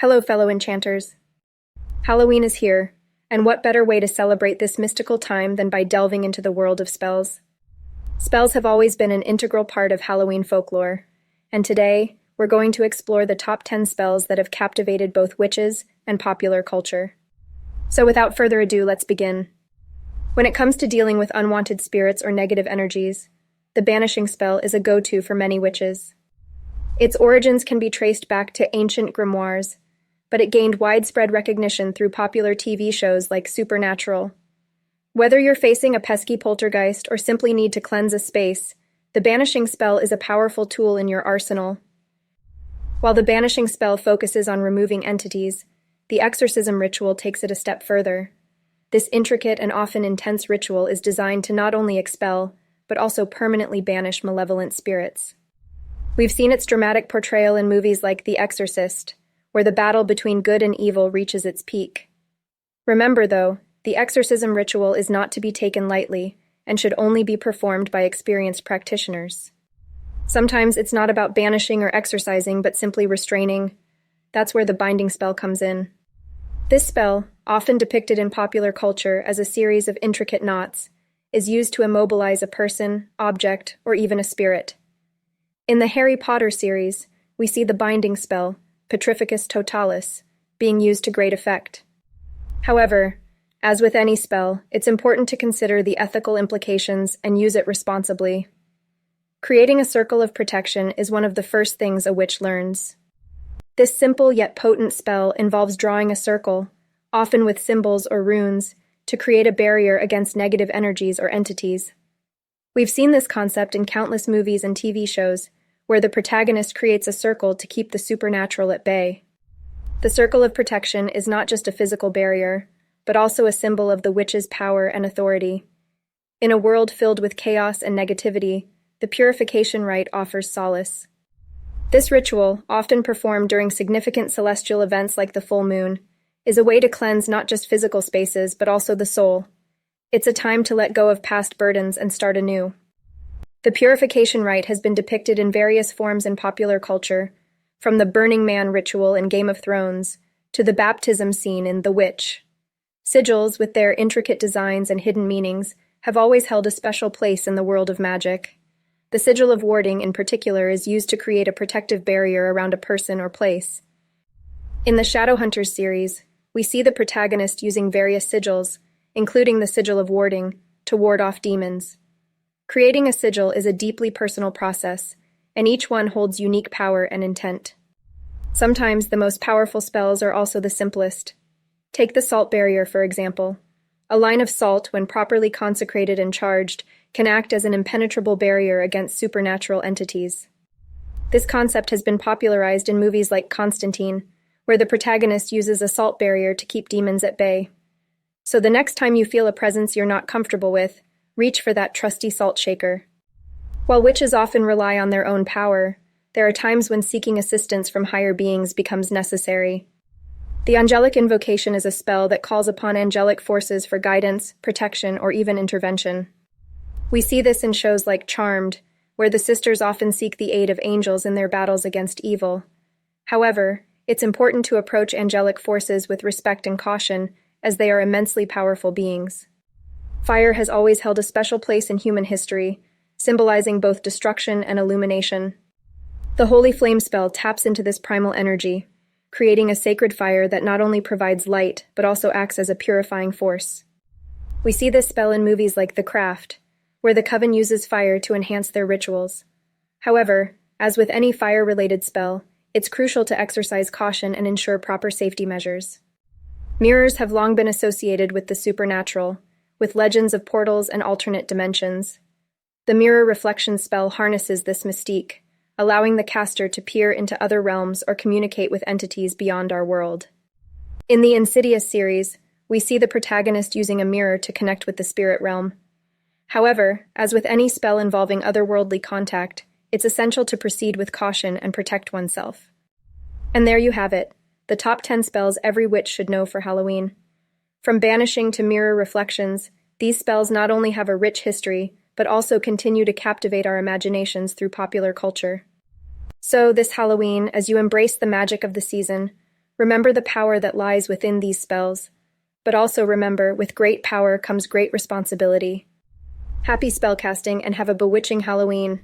Hello, fellow enchanters. Halloween is here, and what better way to celebrate this mystical time than by delving into the world of spells? Spells have always been an integral part of Halloween folklore, and today we're going to explore the top 10 spells that have captivated both witches and popular culture. So without further ado, let's begin. When it comes to dealing with unwanted spirits or negative energies, the banishing spell is a go-to for many witches. Its origins can be traced back to ancient grimoires, but it gained widespread recognition through popular TV shows like Supernatural. Whether you're facing a pesky poltergeist or simply need to cleanse a space, the banishing spell is a powerful tool in your arsenal. While the banishing spell focuses on removing entities, the exorcism ritual takes it a step further. This intricate and often intense ritual is designed to not only expel, but also permanently banish malevolent spirits. We've seen its dramatic portrayal in movies like The Exorcist, where the battle between good and evil reaches its peak. Remember, though, the exorcism ritual is not to be taken lightly and should only be performed by experienced practitioners. Sometimes it's not about banishing or exorcising, but simply restraining. That's where the binding spell comes in. This spell, often depicted in popular culture as a series of intricate knots, is used to immobilize a person, object, or even a spirit. In the Harry Potter series, we see the binding spell, Petrificus Totalis, being used to great effect. However, as with any spell, it's important to consider the ethical implications and use it responsibly. Creating a circle of protection is one of the first things a witch learns. This simple yet potent spell involves drawing a circle, often with symbols or runes, to create a barrier against negative energies or entities. We've seen this concept in countless movies and TV shows, where the protagonist creates a circle to keep the supernatural at bay. The circle of protection is not just a physical barrier, but also a symbol of the witch's power and authority. In a world filled with chaos and negativity, the purification rite offers solace. This ritual, often performed during significant celestial events like the full moon, is a way to cleanse not just physical spaces, but also the soul. It's a time to let go of past burdens and start anew. The purification rite has been depicted in various forms in popular culture, from the Burning Man ritual in Game of Thrones to the baptism scene in The Witch. Sigils, with their intricate designs and hidden meanings, have always held a special place in the world of magic. The sigil of warding, in particular, is used to create a protective barrier around a person or place. In the Shadowhunters series, we see the protagonist using various sigils, including the sigil of warding, to ward off demons. Creating a sigil is a deeply personal process, and each one holds unique power and intent. Sometimes the most powerful spells are also the simplest. Take the salt barrier, for example. A line of salt, when properly consecrated and charged, can act as an impenetrable barrier against supernatural entities. This concept has been popularized in movies like Constantine, where the protagonist uses a salt barrier to keep demons at bay. So the next time you feel a presence you're not comfortable with, reach for that trusty salt shaker. While witches often rely on their own power, there are times when seeking assistance from higher beings becomes necessary. The angelic invocation is a spell that calls upon angelic forces for guidance, protection, or even intervention. We see this in shows like Charmed, where the sisters often seek the aid of angels in their battles against evil. However, it's important to approach angelic forces with respect and caution, as they are immensely powerful beings. Fire has always held a special place in human history, symbolizing both destruction and illumination. The Holy Flame spell taps into this primal energy, creating a sacred fire that not only provides light, but also acts as a purifying force. We see this spell in movies like The Craft, where the coven uses fire to enhance their rituals. However, as with any fire-related spell, it's crucial to exercise caution and ensure proper safety measures. Mirrors have long been associated with the supernatural, with legends of portals and alternate dimensions. The mirror reflection spell harnesses this mystique, allowing the caster to peer into other realms or communicate with entities beyond our world. In the Insidious series, we see the protagonist using a mirror to connect with the spirit realm. However, as with any spell involving otherworldly contact, it's essential to proceed with caution and protect oneself. And there you have it, the top 10 spells every witch should know for Halloween. From banishing to mirror reflections, these spells not only have a rich history, but also continue to captivate our imaginations through popular culture. So, this Halloween, as you embrace the magic of the season, Remember the power that lies within these spells, but also remember, with great power comes great responsibility. Happy spellcasting and have a bewitching Halloween.